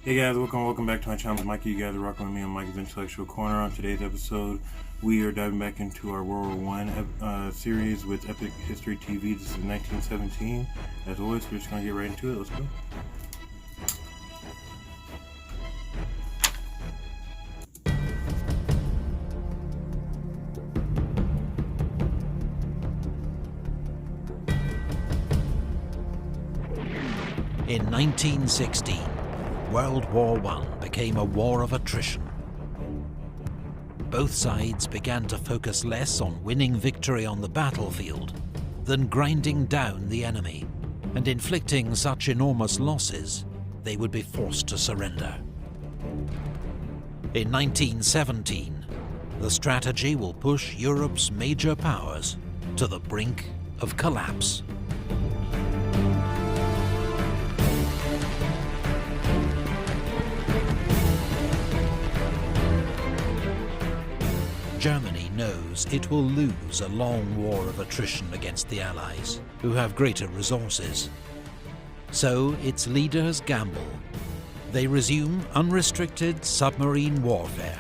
Hey guys, welcome back to my channel. It's Mikey. You guys are rocking with me on Mikey's Intellectual Corner. On today's episode, we are diving back into our World War I series with Epic History TV. This is 1917. As always, we're just gonna get right into it. Let's go. In 1916, World War I became a war of attrition. Both sides began to focus less on winning victory on the battlefield than grinding down the enemy, and inflicting such enormous losses they would be forced to surrender. In 1917, the strategy will push Europe's major powers to the brink of collapse. Germany knows it will lose a long war of attrition against the Allies, who have greater resources. So its leaders gamble. They resume unrestricted submarine warfare,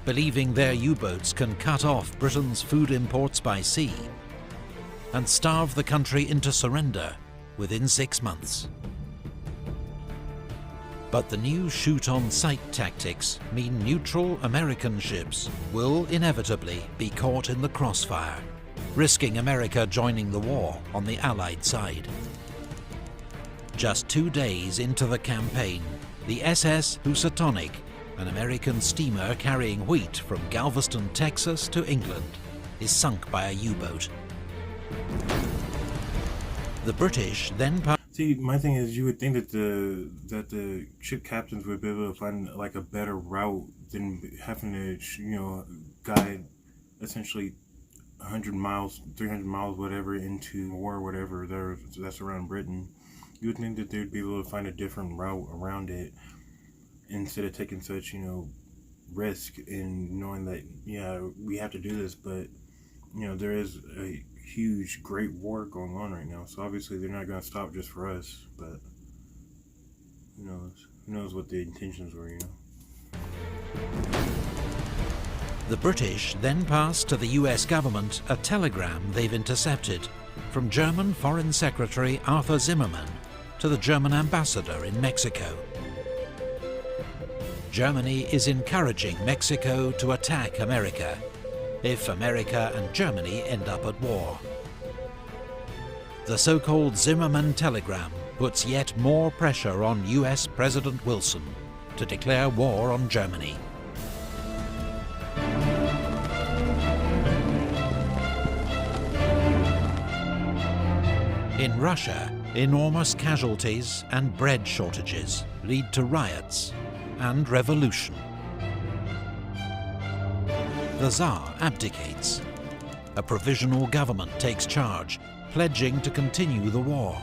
believing their U-boats can cut off Britain's food imports by sea and starve the country into surrender within 6 months. But the new shoot-on-sight tactics mean neutral American ships will inevitably be caught in the crossfire, risking America joining the war on the Allied side. Just 2 days into the campaign, the SS Housatonic, an American steamer carrying wheat from Galveston, Texas to England, is sunk by a U-boat. The British then See, my thing is, you would think that the ship captains would be able to find like a better route than having to, guide essentially 100 miles, 300 miles, whatever, into war, whatever that's around Britain. You would think that they'd be able to find a different route around it instead of taking such, risk in knowing that, yeah, we have to do this, but, there is a huge, great war going on right now, so obviously they're not going to stop just for us, but who knows what the intentions were, The British then passed to the US government a telegram they've intercepted from German Foreign Secretary Arthur Zimmermann to the German ambassador in Mexico. Germany is encouraging Mexico to attack America if America and Germany end up at war. The so-called Zimmermann telegram puts yet more pressure on US President Wilson to declare war on Germany. In Russia, enormous casualties and bread shortages lead to riots and revolution. The Tsar abdicates. A provisional government takes charge, pledging to continue the war.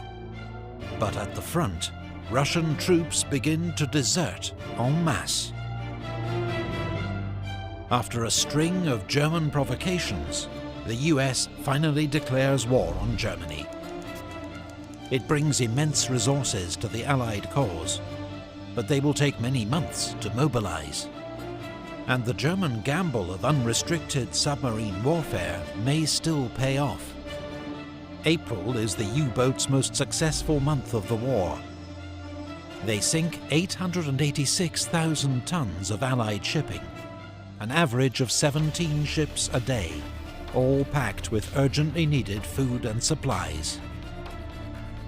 But at the front, Russian troops begin to desert en masse. After a string of German provocations, the US finally declares war on Germany. It brings immense resources to the Allied cause, but they will take many months to mobilize. And the German gamble of unrestricted submarine warfare may still pay off. April is the U-boats' most successful month of the war. They sink 886,000 tons of Allied shipping, an average of 17 ships a day, all packed with urgently needed food and supplies.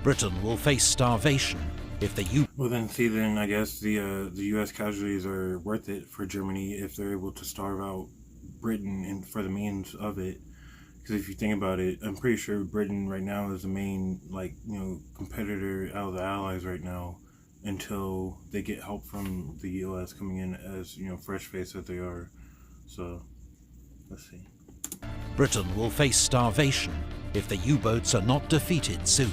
Britain will face starvation if the then I guess the U.S. casualties are worth it for Germany if they're able to starve out Britain and for the means of it. Because if you think about it, I'm pretty sure Britain right now is the main competitor out of the Allies right now, until they get help from the U.S. coming in as fresh face that they are. So let's see. Britain will face starvation if the U-boats are not defeated soon.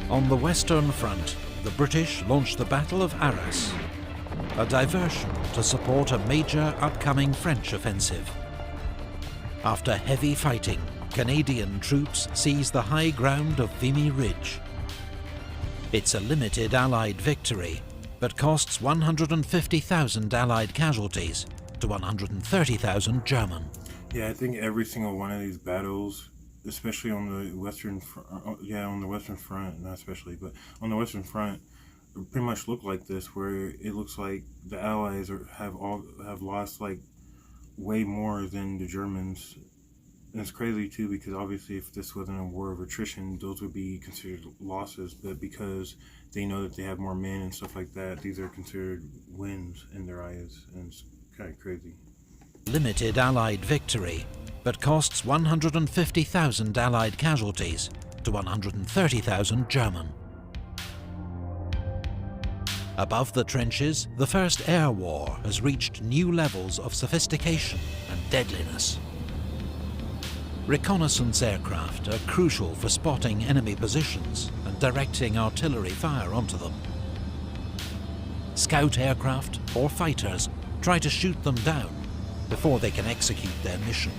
On the Western Front, the British launched the Battle of Arras, a diversion to support a major upcoming French offensive. After heavy fighting, Canadian troops seized the high ground of Vimy Ridge. It's a limited Allied victory, but costs 150,000 Allied casualties to 130,000 German. Yeah, I think every single one of these battles, especially on the Western Front, on the Western Front, not especially, but on the Western Front, pretty much look like this, where it looks like the Allies have lost like way more than the Germans. And it's crazy too, because obviously if this wasn't a war of attrition, those would be considered losses, but because they know that they have more men and stuff like that, these are considered wins in their eyes, and it's kind of crazy. Limited Allied victory, but costs 150,000 Allied casualties to 130,000 German. Above the trenches, the First Air War has reached new levels of sophistication and deadliness. Reconnaissance aircraft are crucial for spotting enemy positions and directing artillery fire onto them. Scout aircraft or fighters try to shoot them down before they can execute their mission.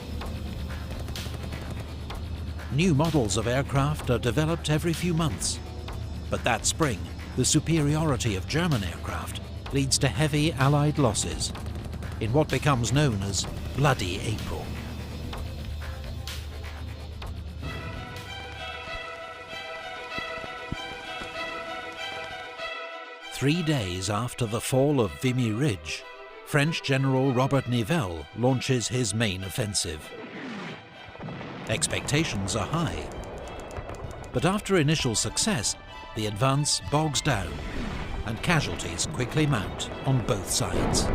New models of aircraft are developed every few months, but that spring, the superiority of German aircraft leads to heavy Allied losses in what becomes known as Bloody April. Three days after the fall of Vimy Ridge, French General Robert Nivelle launches his main offensive. Expectations are high, but after initial success, the advance bogs down and casualties quickly mount on both sides.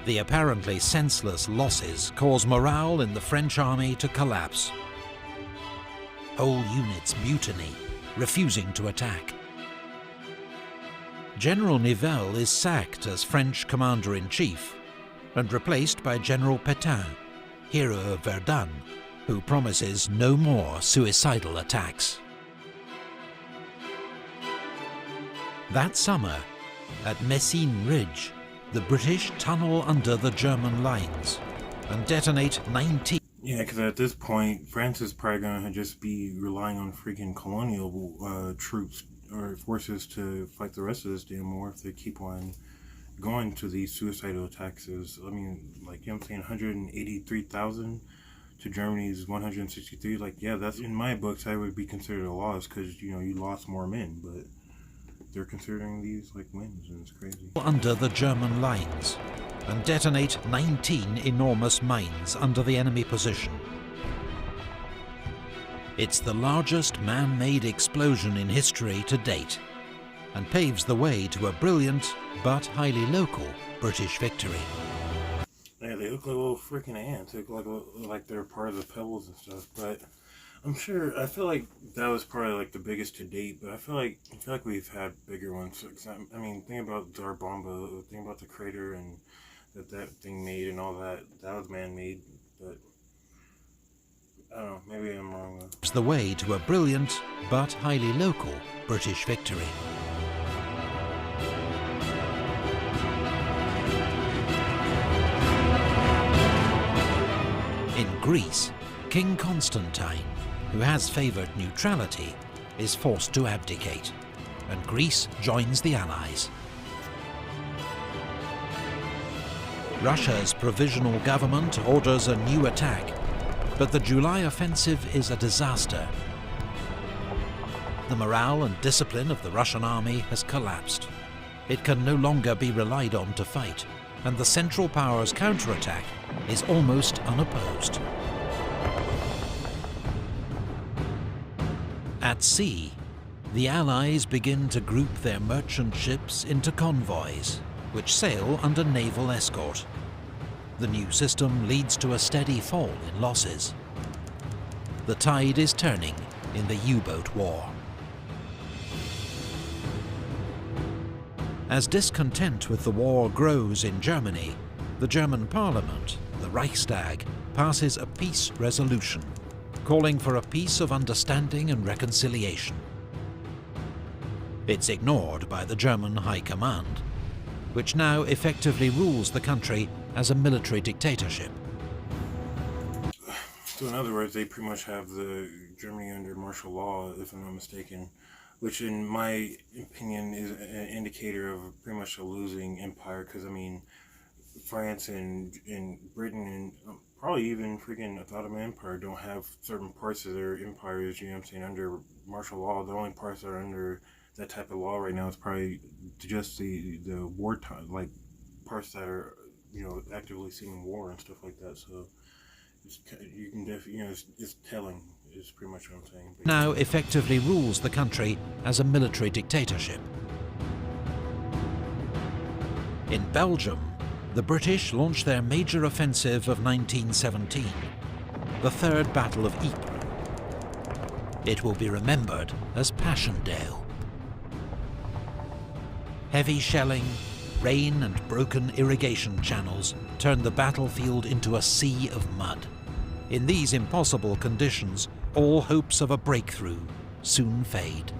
The apparently senseless losses cause morale in the French army to collapse. Whole units mutiny, refusing to attack. General Nivelle is sacked as French commander-in-chief and replaced by General Pétain, hero of Verdun, who promises no more suicidal attacks. That summer, at Messines Ridge, the British tunnel under the German lines and detonate 19. Yeah, because at this point, France is probably going to just be relying on freaking colonial troops or forces to fight the rest of this damn war if they keep on going to these suicidal attacks. I mean, like, you know what I'm saying, 183,000 to Germany's 163. Like, yeah, that's, in my books, that would be considered a loss because, you know, you lost more men, but they're considering these like wins, and it's crazy. Under the German lines and detonate 19 enormous mines under the enemy position. It's the largest man-made explosion in history to date, and paves the way to a brilliant but highly local British victory. Yeah, they look like little freaking ants. They look like they're part of the pebbles and stuff, but I'm sure, I feel like that was probably like the biggest to date, but I feel like we've had bigger ones. I mean, think about Dar Bomba, think about the crater and that thing made and all that. That was man-made, but I don't know, maybe I'm wrong though. It's the way to a brilliant but highly local British victory. In Greece, King Constantine, who has favoured neutrality, is forced to abdicate, and Greece joins the Allies. Russia's provisional government orders a new attack, but the July offensive is a disaster. The morale and discipline of the Russian army has collapsed. It can no longer be relied on to fight, and the Central Powers' counterattack is almost unopposed. At sea, the Allies begin to group their merchant ships into convoys, which sail under naval escort. The new system leads to a steady fall in losses. The tide is turning in the U-boat war. As discontent with the war grows in Germany, the German parliament, the Reichstag, passes a peace resolution, calling for a peace of understanding and reconciliation. It's ignored by the German High Command, which now effectively rules the country as a military dictatorship. So in other words, they pretty much have the Germany under martial law, if I'm not mistaken, which in my opinion is an indicator of pretty much a losing empire, because I mean, France and Britain and probably even freaking the Ottoman Empire don't have certain parts of their empires, you know what I'm saying, under martial law. The only parts that are under that type of law right now is probably just the wartime, like parts that are, you know, actively seeing war and stuff like that. So you can definitely, you know, it's telling, is pretty much what I'm saying. Now effectively rules the country as a military dictatorship. In Belgium, the British launched their major offensive of 1917, the Third Battle of Ypres. It will be remembered as Passchendaele. Heavy shelling, rain and broken irrigation channels turned the battlefield into a sea of mud. In these impossible conditions, all hopes of a breakthrough soon fade.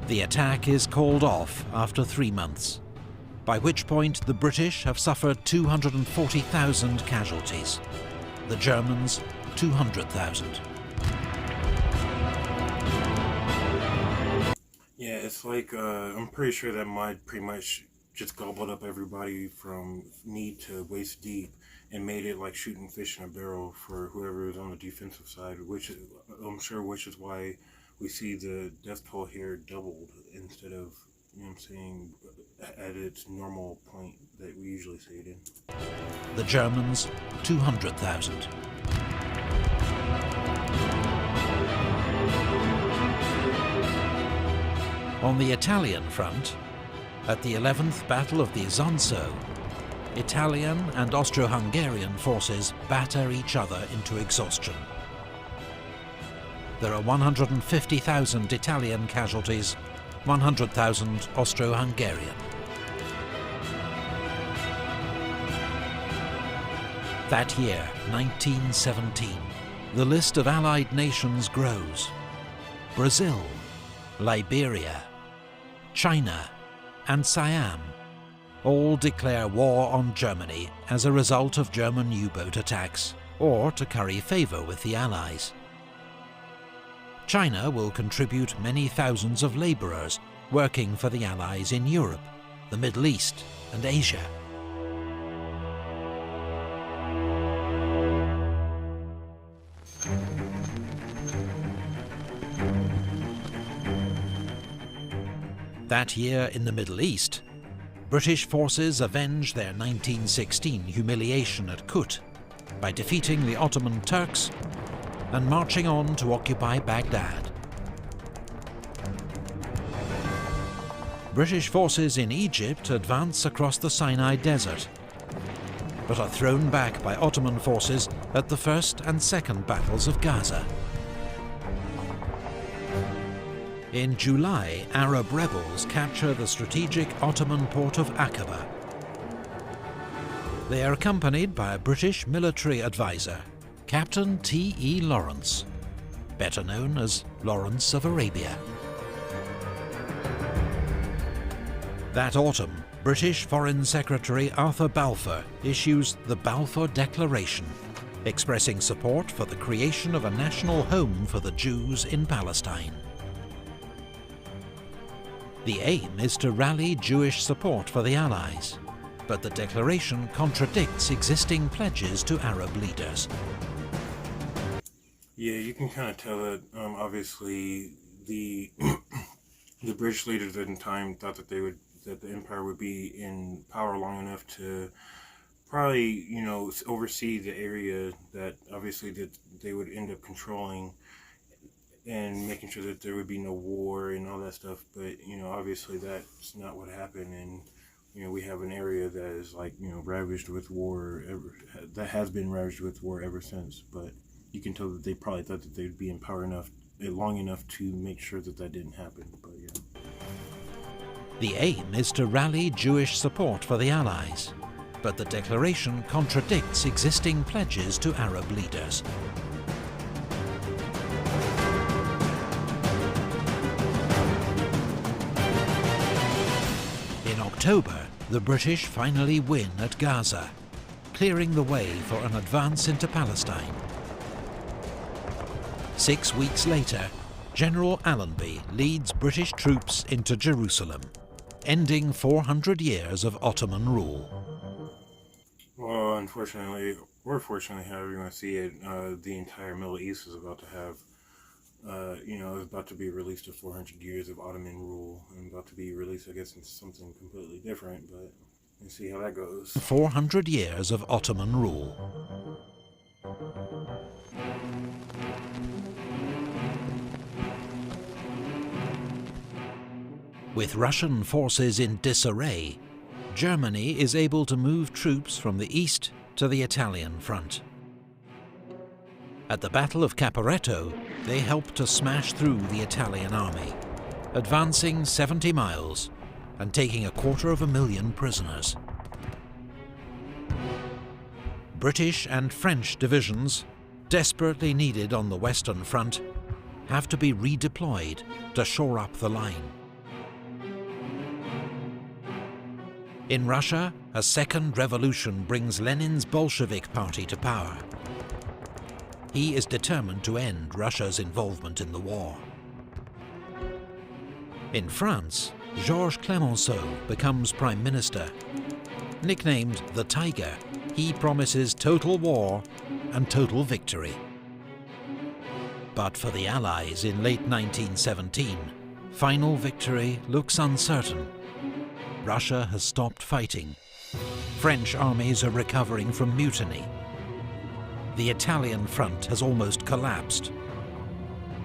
The attack is called off after 3 months, by which point the British have suffered 240,000 casualties, the Germans 200,000. Yeah, it's like, I'm pretty sure that mud pretty much just gobbled up everybody from knee to waist deep and made it like shooting fish in a barrel for whoever is on the defensive side, which I'm sure which is why we see the death toll here doubled instead of, you know what I'm saying, at its normal point that we usually see it in. The Germans 200,000. On the Italian front, at the 11th Battle of the Isonzo, Italian and Austro-Hungarian forces batter each other into exhaustion. There are 150,000 Italian casualties, 100,000 Austro-Hungarian. That year, 1917, the list of Allied nations grows. Brazil, Liberia, China, and Siam all declare war on Germany as a result of German U-boat attacks, or to curry favour with the Allies. China will contribute many thousands of labourers working for the Allies in Europe, the Middle East, and Asia. That year in the Middle East, British forces avenge their 1916 humiliation at Kut by defeating the Ottoman Turks and marching on to occupy Baghdad. British forces in Egypt advance across the Sinai Desert, but are thrown back by Ottoman forces at the First and Second Battles of Gaza. In July, Arab rebels capture the strategic Ottoman port of Aqaba. They are accompanied by a British military advisor, Captain T.E. Lawrence, better known as Lawrence of Arabia. That autumn, British Foreign Secretary Arthur Balfour issues the Balfour Declaration, expressing support for the creation of a national home for the Jews in Palestine. The aim is to rally Jewish support for the Allies, but the declaration contradicts existing pledges to Arab leaders. Yeah, you can kind of tell that, obviously, the the British leaders at the time thought that that the empire would be in power long enough to probably, you know, oversee the area that obviously that they would end up controlling, and making sure that there would be no war and all that stuff. But, you know, obviously that's not what happened, and, you know, we have an area that is, like, you know, ravaged with war, that has been ravaged with war ever since. But you can tell that they probably thought that they'd be in power long enough to make sure that that didn't happen. But yeah. The aim is to rally Jewish support for the Allies, but the declaration contradicts existing pledges to Arab leaders. In October, the British finally win at Gaza, clearing the way for an advance into Palestine. 6 weeks later, General Allenby leads British troops into Jerusalem, ending 400 years of Ottoman rule. Well, unfortunately, or fortunately, however you want to see it, the entire Middle East is about to have, it's about to be released to 400 years of Ottoman rule, and about to be released, I guess, into something completely different, but we'll see how that goes. 400 years of Ottoman rule. With Russian forces in disarray, Germany is able to move troops from the east to the Italian front. At the Battle of Caporetto, they helped to smash through the Italian army, advancing 70 miles and taking 250,000 prisoners. British and French divisions, desperately needed on the Western Front, have to be redeployed to shore up the line. In Russia, a second revolution brings Lenin's Bolshevik party to power. He is determined to end Russia's involvement in the war. In France, Georges Clemenceau becomes Prime Minister. Nicknamed the Tiger, he promises total war and total victory. But for the Allies in late 1917, final victory looks uncertain. Russia has stopped fighting. French armies are recovering from mutiny. The Italian front has almost collapsed.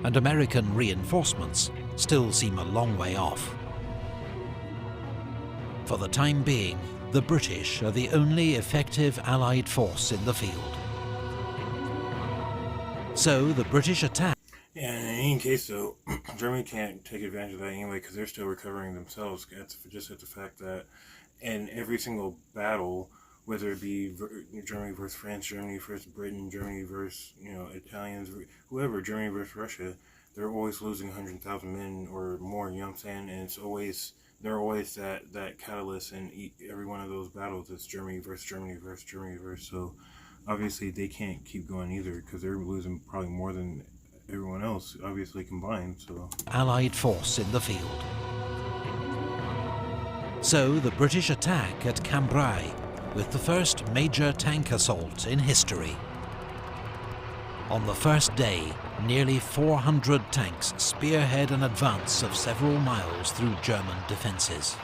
And American reinforcements still seem a long way off. For the time being, the British are the only effective Allied force in the field. So the British attack. Yeah, in any case, though, Germany can't take advantage of that anyway because they're still recovering themselves. Just at the fact that in every single battle, whether it be Germany versus France, Germany versus Britain, Germany versus Italians, whoever, Germany versus Russia, they're always losing 100,000 men or more. You know what I'm saying? And they're always that catalyst in every one of those battles. It's Germany versus Germany versus Germany versus. So obviously they can't keep going either because they're losing probably more than everyone else, obviously combined. So Allied force in the field. So the British attack at Cambrai with the first major tank assault in history. On the first day, nearly 400 tanks spearhead an advance of several miles through German defences.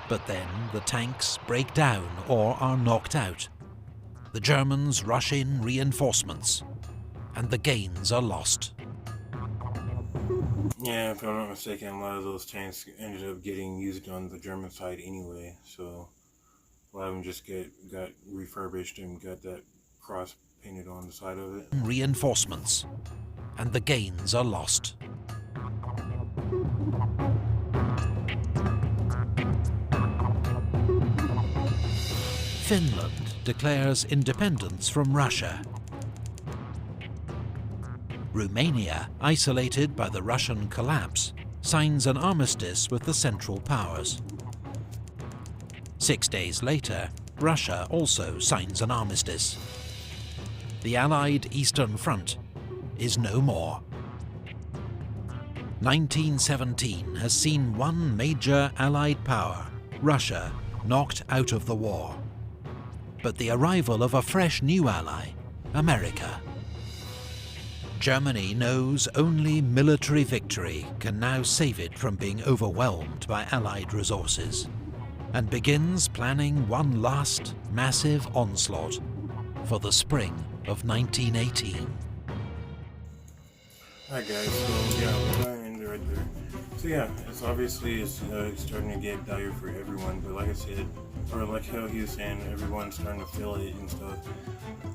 But then the tanks break down or are knocked out. The Germans rush in reinforcements, and the gains are lost. Yeah, if I'm not mistaken, a lot of those tanks ended up getting used on the German side anyway, so a lot of them just got refurbished and got that cross painted on the side of it. Reinforcements, and the gains are lost. Finland declares independence from Russia. Romania, isolated by the Russian collapse, signs an armistice with the Central Powers. 6 days later, Russia also signs an armistice. The Allied Eastern Front is no more. 1917 has seen one major Allied power, Russia, knocked out of the war. But the arrival of a fresh new ally, America. Germany knows only military victory can now save it from being overwhelmed by Allied resources, and begins planning one last massive onslaught for the spring of 1918. Alright guys, so yeah, we're going to end it right there. So yeah, it's obviously starting to get dire for everyone, but like I said, or like how he was saying, everyone's starting to feel it and stuff.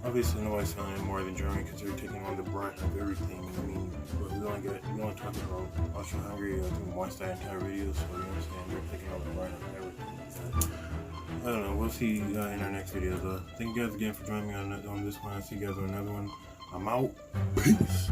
Obviously nobody's feeling it more than Germany because they're taking on the brunt of everything. I mean, but we only talked about Austria-Hungary, I think, once that entire video, so you know what I'm saying, they're taking on the brunt of everything. I don't know, we'll see in our next video though. Thank you guys again for joining me on this one. I'll see you guys on another one. I'm out. Peace.